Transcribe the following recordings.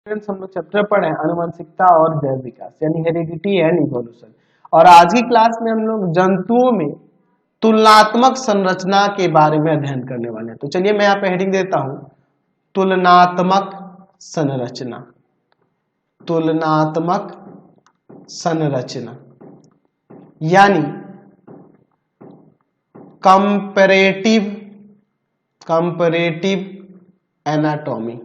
Friends हम लोग chapter पढ़े हैं आनुवंशिकता और जैव विकास यानी हेरिडिटी एंड इवोल्यूशन। और आज की क्लास में हम लोग जंतुओं में तुलनात्मक संरचना के बारे में अध्ययन करने वाले हैं। तो चलिए मैं यहाँ पे हेडिंग देता हूं, तुलनात्मक संरचना। तुलनात्मक संरचना यानी कंपैरेटिव एनाटॉमी।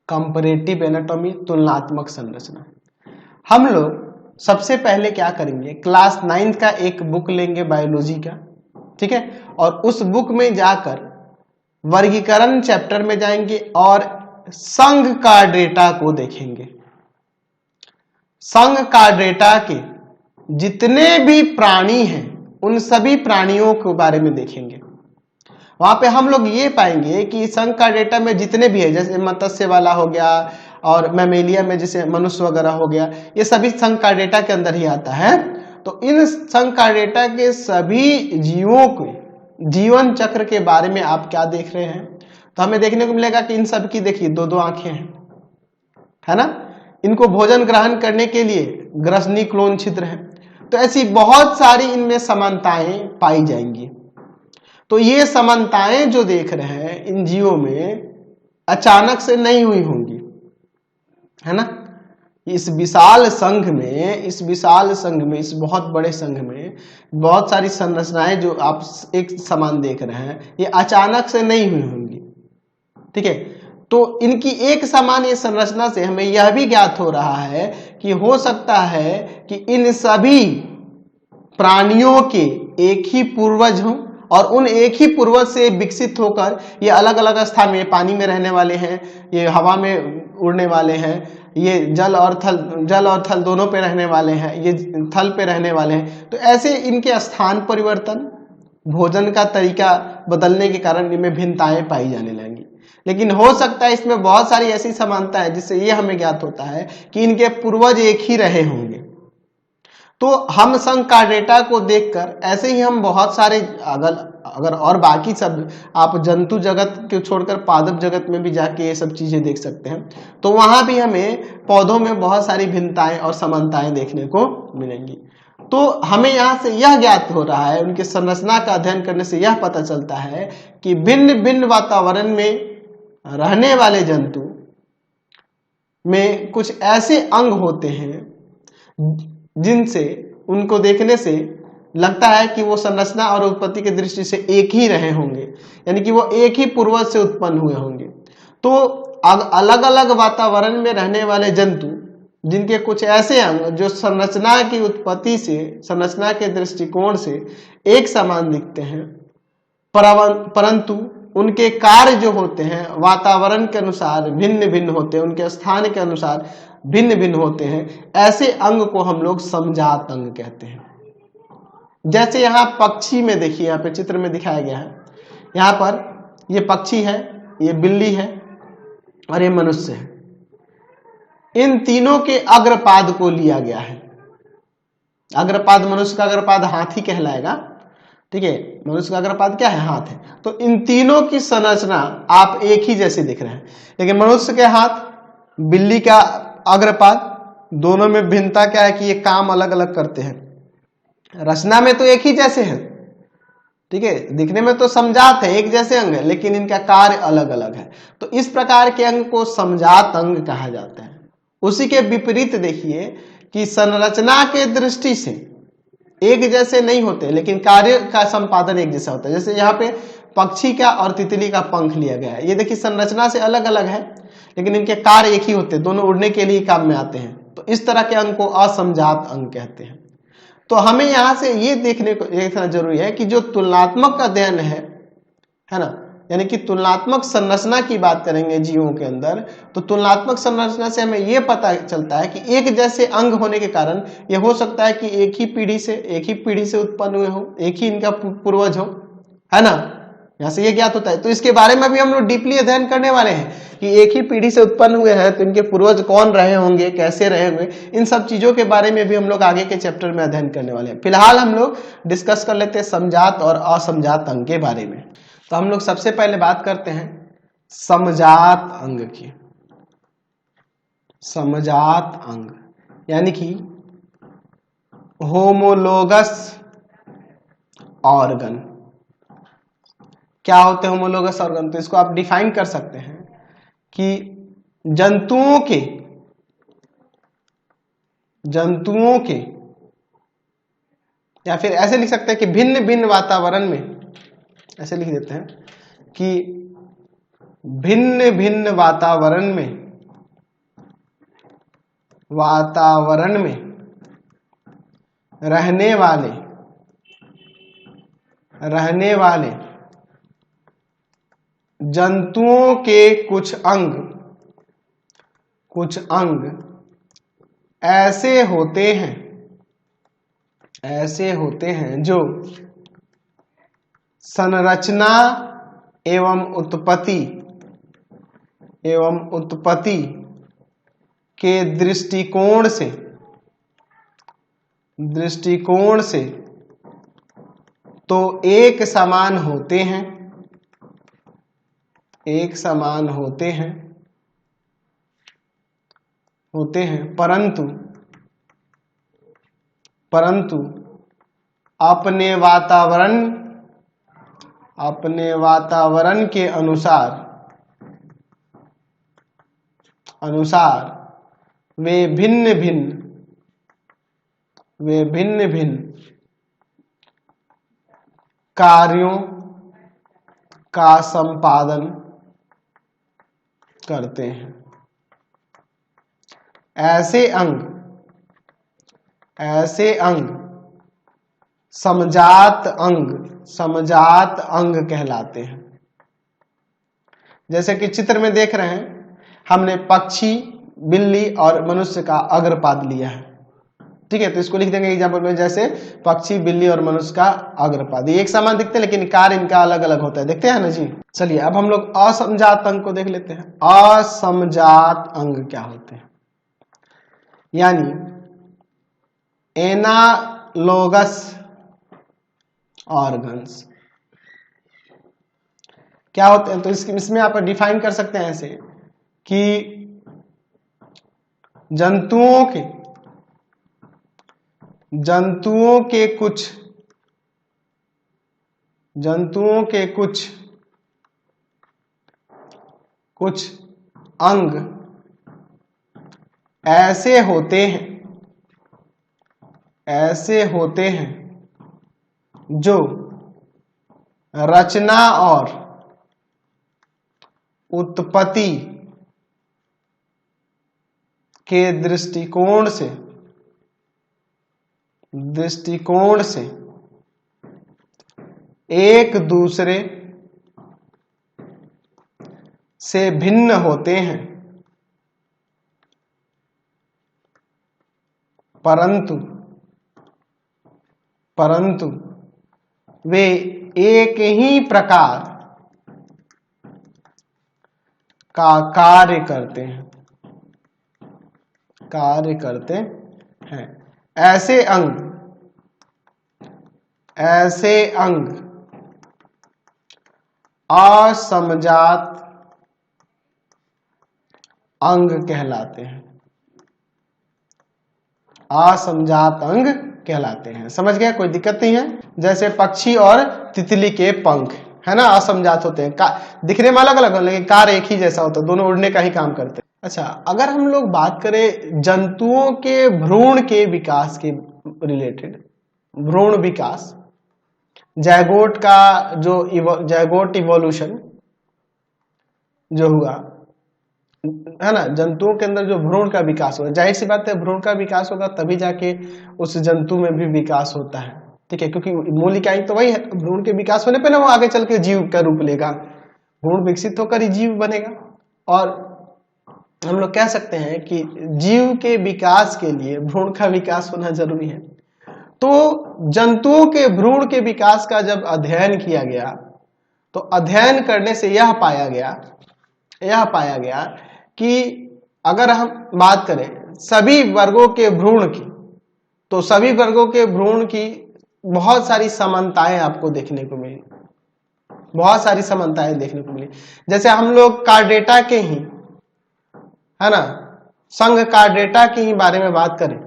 कंपैरेटिव एनाटॉमी, तुलनात्मक संरचना। हम लोग सबसे पहले क्या करेंगे, क्लास 9 का एक बुक लेंगे बायोलॉजी का, ठीक है, और उस बुक में जाकर वर्गीकरण चैप्टर में जाएंगे और संघ का डेटा को देखेंगे। संघ का डेटा के जितने भी प्राणी हैं उन सभी प्राणियों के बारे में देखेंगे। वहां पे हम लोग ये पाएंगे कि संघ का डेटा में जितने भी है, जैसे मत्स्य वाला हो गया और मैमेलिया में जैसे मनुष्य वगैरह हो गया, ये सभी संघ का डेटा के अंदर ही आता है। तो इन संघ का डेटा के सभी जीवों के जीवन चक्र के बारे में आप क्या देख रहे हैं, तो हमें देखने को मिलेगा कि इन सब की देखिए दो आंखें हैं, है ना। इनको भोजन ग्रहण करने के लिए ग्रसनी क्लोन छिद्र है। तो ऐसी बहुत सारी इनमें समानताएं पाई जाएंगी। तो ये समानताएं जो देख रहे हैं इन जीवों में अचानक से नहीं हुई होंगी, है ना। इस विशाल संघ में, इस बहुत बड़े संघ में बहुत सारी संरचनाएं जो आप एक समान देख रहे हैं, ये अचानक से नहीं हुई होंगी, ठीक है। तो इनकी एक समान ये संरचना से हमें यह भी ज्ञात हो रहा है कि हो सकता है कि इन सभी प्राणियों के एक ही पूर्वज हों और उन एक ही पूर्वज से विकसित होकर ये अलग अलग स्थान में, ये पानी में रहने वाले हैं, ये हवा में उड़ने वाले हैं, ये जल और थल दोनों पे रहने वाले हैं, ये थल पे रहने वाले हैं। तो ऐसे इनके स्थान परिवर्तन, भोजन का तरीका बदलने के कारण इनमें भिन्नताएं पाई जाने लगेंगी। लेकिन हो सकता है इसमें बहुत सारी ऐसी समानता है जिससे ये हमें ज्ञात होता है कि इनके पूर्वज एक ही रहे होंगे। तो हम संघ का डेटा को देखकर ऐसे ही हम बहुत सारे अगर और बाकी सब आप जंतु जगत को छोड़कर पादप जगत में भी जाके ये सब चीजें देख सकते हैं, तो वहां भी हमें पौधों में बहुत सारी भिन्नताएं और समानताएं देखने को मिलेंगी। तो हमें यहाँ से यह ज्ञात हो रहा है, उनकी संरचना का अध्ययन करने से यह पता चलता है कि भिन्न भिन्न वातावरण में रहने वाले जंतु में कुछ ऐसे अंग होते हैं जिनसे उनको देखने से लगता है कि वो संरचना और उत्पत्ति की दृष्टि से एक ही रहे होंगे, यानी कि वो एक ही पूर्वज से उत्पन्न हुए होंगे। तो अलग अलग वातावरण में रहने वाले जंतु जिनके कुछ ऐसे अंग जो संरचना की उत्पत्ति से, संरचना के दृष्टिकोण से एक समान दिखते हैं, परंतु उनके कार्य जो होते हैं वातावरण के अनुसार भिन्न भिन्न होते हैं, उनके स्थान के अनुसार भिन्न भिन्न होते हैं, ऐसे अंग को हम लोग समजात अंग कहते हैं। जैसे यहाँ पक्षी में देखिए, यहाँ पे चित्र में दिखाया गया है, यहाँ पर ये पक्षी है, ये बिल्ली है और ये मनुष्य है। इन तीनों के अग्रपाद को लिया गया है। अग्रपाद, मनुष्य का अग्रपाद हाथी कहलाएगा, ठीक है। मनुष्य का अग्रपाद क्या है? हाथ है। तो इन तीनों की संरचना आप एक ही जैसे दिख रहे हैं, लेकिन मनुष्य के हाथ, बिल्ली का अग्रपाद, दोनों में भिन्नता क्या है कि ये काम अलग अलग करते हैं। रचना में तो एक ही जैसे हैं, ठीक है, दिखने में तो समजात है, एक जैसे अंग है, लेकिन इनका कार्य अलग अलग है। तो इस प्रकार के अंग को समजात अंग कहा जाता है। उसी के विपरीत देखिए कि संरचना के दृष्टि से एक जैसे नहीं होते, लेकिन कार्य का संपादन एक जैसा होता है। जैसे यहाँ पे पक्षी का और तितली का पंख लिया गया है, ये देखिए संरचना से अलग अलग है, लेकिन इनके कार्य एक ही होते हैं, दोनों उड़ने के लिए काम में आते हैं। तो इस तरह के अंग को असमजात अंग कहते हैं। तो हमें यहाँ से ये देखना जरूरी है कि जो तुलनात्मक अध्ययन है ना, यानी कि तुलनात्मक संरचना की बात करेंगे जीवों के अंदर, तो तुलनात्मक संरचना से हमें यह पता चलता है कि एक जैसे अंग होने के कारण यह हो सकता है कि एक ही पीढ़ी से उत्पन्न हुए हो, एक ही इनका पूर्वज हो, है ना। यहाँ से ये ज्ञात होता है। तो इसके बारे में भी हम लोग डीपली अध्ययन करने वाले हैं कि एक ही पीढ़ी से उत्पन्न हुए हैं तो इनके पूर्वज कौन रहे होंगे, कैसे रहे होंगे, इन सब चीजों के बारे में भी हम लोग आगे के चैप्टर में अध्ययन करने वाले हैं। फिलहाल हम लोग डिस्कस कर लेते हैं समजात और असमजात अंग के बारे में। तो हम लोग सबसे पहले बात करते हैं समजात अंग की, समजात अंग यानी कि होमोलोगस ऑर्गन। क्या होते हैं होमोलोगस ऑर्गन? तो इसको आप डिफाइन कर सकते हैं कि जंतुओं के या फिर ऐसे लिख सकते हैं कि भिन्न भिन्न वातावरण में, ऐसे लिख देते हैं कि भिन्न भिन्न वातावरण में रहने वाले जंतुओं के कुछ अंग ऐसे होते हैं जो संरचना एवं उत्पत्ति के दृष्टिकोण से तो एक समान होते हैं परंतु अपने वातावरण के अनुसार वे भिन्न भिन्न कार्यों का संपादन करते हैं। ऐसे अंग समजात अंग कहलाते हैं। जैसे कि चित्र में देख रहे हैं, हमने पक्षी, बिल्ली और मनुष्य का अग्रपाद लिया है, ठीक है। तो इसको लिख देंगे एग्जाम्पल में, जैसे पक्षी, बिल्ली और मनुष्य का अग्रपाद। ये एक समान दिखते हैं लेकिन कार्य इनका अलग अलग होता है, देखते हैं ना जी। चलिए अब हम लोग असमजात अंग को देख लेते हैं। असमजात अंग क्या होते हैं? यानी एनालोगस ऑर्गन्स क्या होते हैं? तो इसमें आप डिफाइन कर सकते हैं ऐसे कि जंतुओं के कुछ अंग ऐसे होते हैं जो रचना और उत्पत्ति के दृष्टिकोण से एक दूसरे से भिन्न होते हैं, परंतु वे एक ही प्रकार का कार्य करते हैं। ऐसे अंग असमजात अंग कहलाते हैं। असमजात अंग कहलाते हैं। समझ गया? कोई दिक्कत नहीं है। जैसे पक्षी और तितली के पंख है ना, असमजात होते हैं, दिखने में अलग अलग हो लेकिन कार्य एक ही जैसा होता है, दोनों उड़ने का ही काम करते हैं। अच्छा, अगर हम लोग बात करें जंतुओं के भ्रूण के विकास के रिलेटेड, भ्रूण विकास, जायगोट का जो जायगोट इवोल्यूशन जो हुआ है ना, जंतुओं के अंदर जो भ्रूण का विकास होगा, जाहिर सी बात है भ्रूण का विकास होगा तभी जाके उस जंतु में भी विकास होता है, ठीक है, क्योंकि मूल इकाई तो वही है। भ्रूण के विकास होने पे ना वो आगे चल के जीव का रूप लेगा, भ्रूण विकसित होकर ही जीव बनेगा। और हम लोग कह सकते हैं कि जीव के विकास के लिए भ्रूण का विकास होना जरूरी है। तो जंतुओं के भ्रूण के विकास का जब अध्ययन किया गया तो अध्ययन करने से यह पाया गया कि अगर हम बात करें सभी वर्गों के भ्रूण की, तो सभी वर्गों के भ्रूण की बहुत सारी समानताएं आपको देखने को मिली। बहुत सारी समानताएं देखने को मिली। जैसे हम लोग कार्डेटा के ही, है ना, संघ कार्डेटा के ही बारे में बात करें,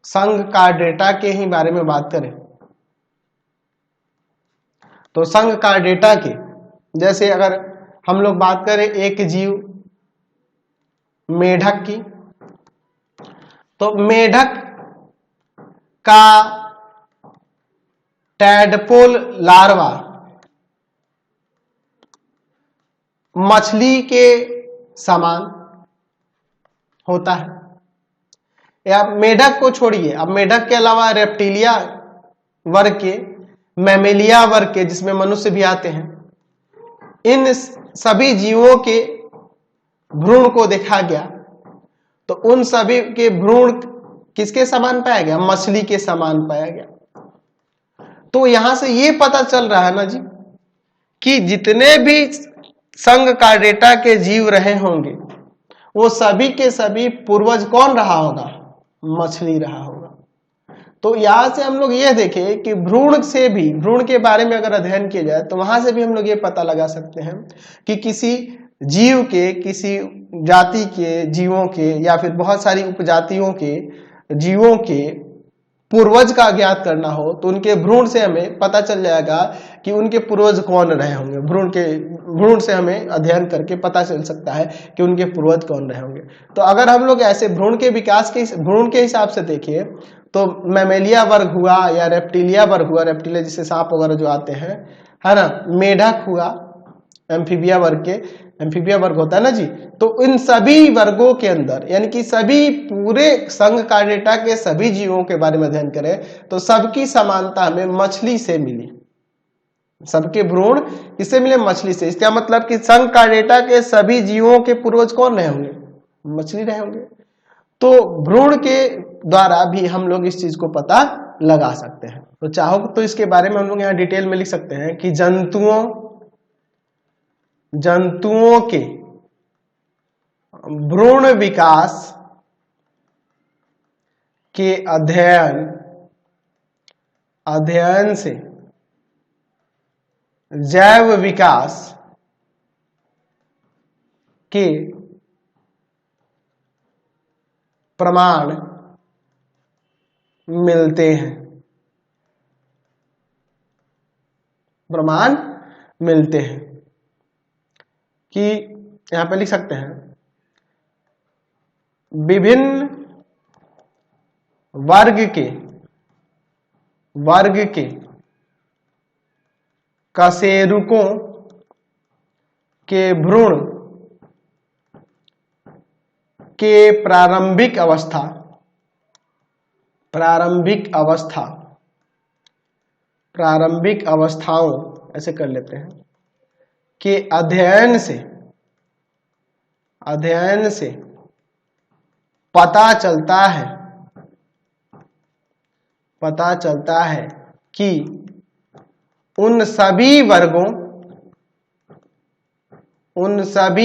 संघ कार्डेटा के ही बारे में बात करें तो संघ कार्डेटा के, जैसे अगर हम लोग बात करें एक जीव मेढक की, तो मेढक का टैडपोल लार्वा मछली के समान होता है। या मेढक को छोड़िए, अब मेढक के अलावा रेप्टिलिया वर्ग के, मैमेलिया वर्ग के, जिसमें मनुष्य भी आते हैं, इन सभी जीवों के भ्रूण को देखा गया तो उन सभी के भ्रूण किसके समान पाया गया? मछली के समान पाया गया। तो यहां से ये पता चल रहा है ना जी कि जितने भी संघ कार्डेटा के जीव रहे होंगे वो सभी के सभी पूर्वज कौन रहा होगा? मछली रहा होगा। तो यहां से हम लोग ये देखें कि भ्रूण से भी, भ्रूण के बारे में अगर अध्ययन किया जाए तो वहां से भी हम लोग ये पता लगा सकते हैं कि किसी जीव के, किसी जाति के जीवों के या फिर बहुत सारी उपजातियों के जीवों के पूर्वज का ज्ञात करना हो तो उनके भ्रूण से हमें पता चल जाएगा कि उनके पूर्वज कौन रहे होंगे। भ्रूण से हमें अध्ययन करके पता चल सकता है कि उनके पूर्वज कौन रहे होंगे। तो अगर हम लोग ऐसे भ्रूण के विकास के, भ्रूण के हिसाब से देखिए तो मैमेलिया वर्ग हुआ या रेप्टिलिया वर्ग हुआ, रेप्टिलिया जिससे सांप वगैरह जो आते हैं, है ना, मेढक हुआ, एम्फीबिया वर्ग के, एम्फीबिया वर्ग होता है ना जी। तो इन सभी वर्गों के अंदर, यानी कि सभी पूरे संघ कार्डेटा के सभी जीवों के बारे में अध्ययन करें तो सबकी समानता हमें मछली से मिली। सबके भ्रूण किससे मिले? मछली से। इसका मतलब कि संघ कार्डेटा के सभी जीवों के पूर्वज कौन रहे होंगे? मछली रहे होंगे। तो भ्रूण के द्वारा भी हम लोग इस चीज को पता लगा सकते हैं। तो चाहो तो इसके बारे में हम लोग यहाँ डिटेल में लिख सकते हैं कि जंतुओं के भ्रूण विकास के अध्ययन से जैव विकास के प्रमाण मिलते हैं, प्रमाण मिलते हैं। कि यहां पे लिख सकते हैं विभिन्न वर्ग के कशेरुकों के भ्रूण के प्रारंभिक अवस्थाओं ऐसे कर लेते हैं के अध्ययन से पता चलता है कि उन सभी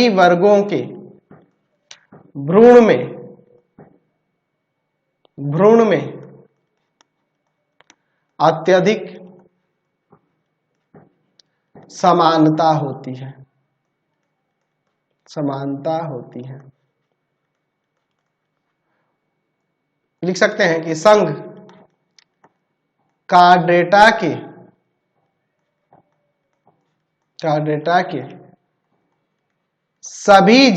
वर्गों के भ्रूण में अत्यधिक समानता होती है। लिख सकते हैं कि संघ कार्डेटा के सभी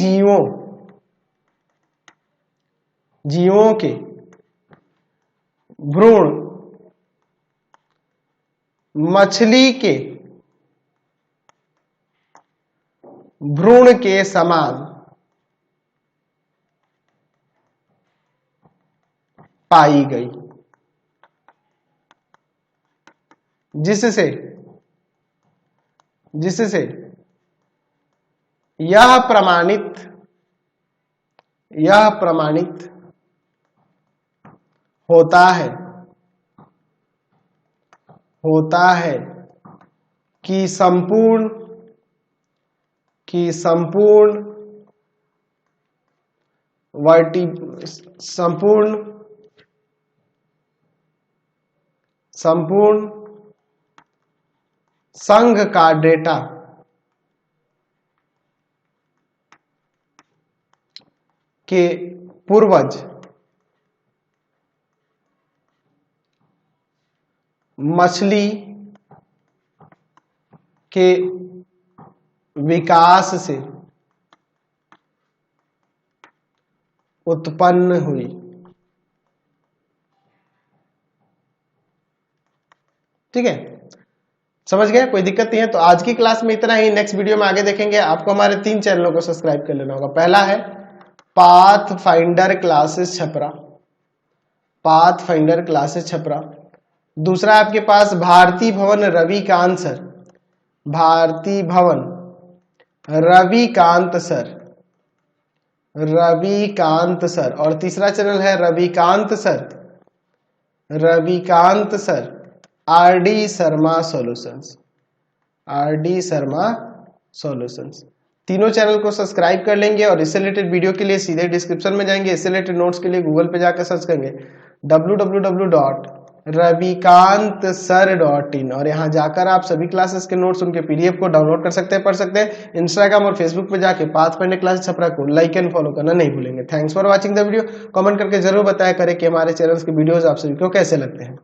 जीवों के भ्रूण मछली के भ्रूण के समान पाई गई, जिससे यह प्रमाणित होता है कि संपूर्ण संघ का डेटा के पूर्वज मछली के विकास से उत्पन्न हुई। ठीक है, समझ गए? कोई दिक्कत नहीं है। तो आज की क्लास में इतना ही। नेक्स्ट वीडियो में आगे देखेंगे। आपको हमारे 3 चैनलों को सब्सक्राइब कर लेना होगा। पहला है path finder classes Chhapra, path finder classes Chhapra. दूसरा आपके पास भारती भवन रविकांत सर, भारती भवन रविकांत सर, रविकांत सर। और तीसरा चैनल है Ravikant sir, Ravikant sir RD Sharma solutions, RD Sharma solutions. तीनों चैनल को सब्सक्राइब कर लेंगे और इससे रिलेटेड वीडियो के लिए सीधे डिस्क्रिप्शन में जाएंगे। इससे रिलेटेड नोट्स के लिए गूगल पे जाकर सर्च करेंगे www.ravikantsir.in और यहाँ जाकर आप सभी क्लासेस के नोट्स, उनके पीडीएफ को डाउनलोड कर सकते हैं, पढ़ सकते हैं। इंस्टाग्राम और फेसबुक पे जाके पाथ फाइंडर क्लासेस छपरा को लाइक एंड फॉलो करना नहीं भूलेंगे। Thanks for watching the video. Comment करके जरूर बताया करें कि हमारे चैनल्स के वीडियोस आप सभी को कैसे लगते हैं।